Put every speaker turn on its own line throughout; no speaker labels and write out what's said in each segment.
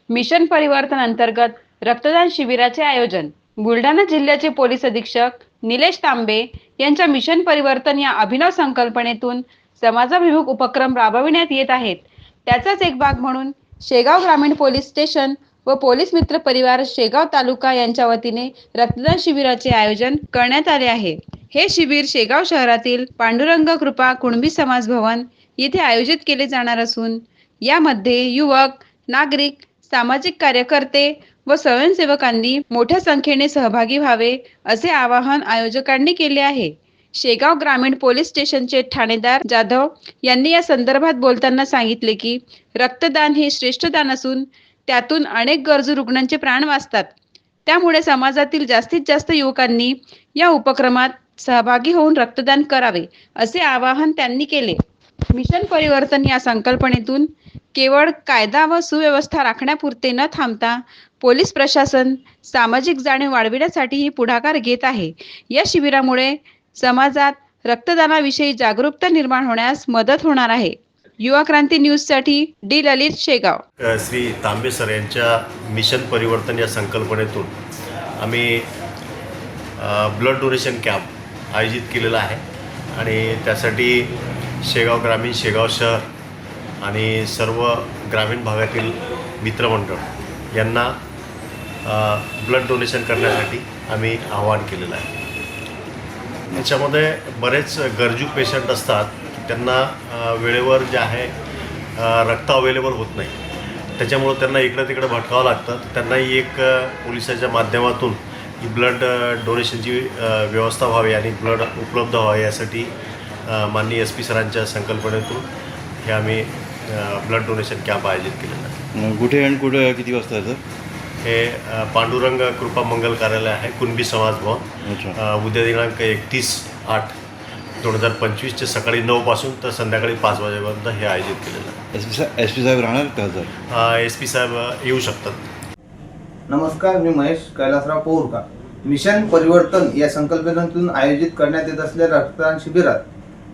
Mission परिवर्तन अंतर्गत रक्तदान शिबिराचे आयोजन. बुलढाणा जिल्ह्याचे पोलीस अधीक्षक निलेश तांबे यांच्या मिशन परिवर्तन या अभिनव संकल्पनेतून समाजाभिमुख उपक्रम राबविण्यात येत आहेत. त्याचाच एक भाग म्हणून शेगाव ग्रामीण पोलीस स्टेशन व पोलीस मित्र परिवार शेगाव तालुका यांच्या वतीने रक्तदान शिबिराचे आयोजन करण्यात आले आहे. हे शिबिर शेगाव शहरातील पांडुरंग कृपा कुणबी समाज भवन येथे आयोजित केले जाणार असून यामध्ये युवक, नागरिक, सामाजिक कार्यकर्ते व स्वयंसेवकांनी मोठ्या संख्येने सहभागी व्हावे असे आवाहन आयोजकांनी केले आहे. शेगाव ग्रामीण पोलीस स्टेशनचे ठाणेदार जाधव यांनी या संदर्भात बोलताना सांगितले की रक्तदान हे श्रेष्ठ दान असून त्यातून अनेक गरजू रुग्णांचे प्राण वाचतात. त्यामुळे समाजातील जास्तीत जास्त युवकांनी या उपक्रमात सहभागी होऊन रक्तदान करावे असे आवाहन त्यांनी केले. मिशन परिवर्तन या संकल्पनेतून केवळ कायदा व सुव्यवस्था राखण्यापुरते न थांबता पोलीस प्रशासन सामाजिक जाणीव वाढविण्यासाठीही पुढाकार घेत आहे. या शिबिरामुळे समाजात रक्तदानाविषयी जागरूकता निर्माण होण्यास मदत होणार आहे. युवा क्रांती न्यूजसाठी डी ललित, शेगाव.
श्री तांबे सर यांच्या मिशन परिवर्तन या संकल्पनेतून आम्ही ब्लड डोनेशन कॅम्प आयोजित केलेला आहे आणि त्यासाठी शेगाव ग्रामीण, शेगाव शहर आणि सर्व ग्रामीण भागातील मित्रमंडळ यांना ब्लड डोनेशन करण्यासाठी आम्ही आवाहन केलेलं आहे. याच्यामध्ये बरेच गरजू पेशंट असतात, त्यांना वेळेवर जे आहे रक्त अवेलेबल होत नाही, त्याच्यामुळं त्यांना इकडं तिकडं भटकावं लागतं. त्यांनाही एक पोलिसाच्या माध्यमातून ही ब्लड डोनेशनची व्यवस्था व्हावी आणि ब्लड उपलब्ध व्हावे यासाठी माननीय SP सरांच्या संकल्पनेतून हे आम्ही ब्लड डोनेशन कॅम्प आयोजित केलेला आहे.
कुठे आणि कुठे किती वाजता आहे?
हे पांडुरंग कृपा मंगल कार्यालय आहे, कुणबी समाज भवन. उद्या दिनांक 31/8/2025 सकाळी 9 पासून तर संध्याकाळी 5 वाजेपर्यंत हे आयोजित केलेलं आहे.
SP साहेब राहणार का सर?
SP साहेब येऊ शकतात.
नमस्कार, मी महेश कैलासराव पौरका. मिशन परिवर्तन या संकल्पनेतून आयोजित करण्यात येत असलेल्या रक्तदान शिबिरात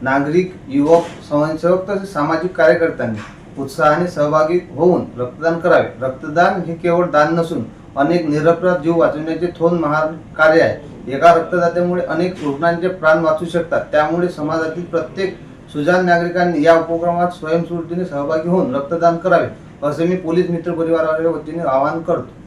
नागरिक, युवक, स्वयंसेवक तसेच सामाजिक कार्यकर्त्यांनी उत्साहाने सहभागी होऊन रक्तदान करावे. रक्तदान हे केवळ दान नसून अनेक निरपराध जीव वाचवण्याचे थोर महान कार्य आहे. एका रक्तदात्यामुळे अनेक रुग्णांचे प्राण वाचू शकतात. त्यामुळे समाजातील प्रत्येक सुजाण नागरिकांनी या उपक्रमात स्वयंस्फूर्तीने सहभागी होऊन रक्तदान करावे असे मी पोलीस मित्र परिवाराच्या वतीने आवाहन करतो.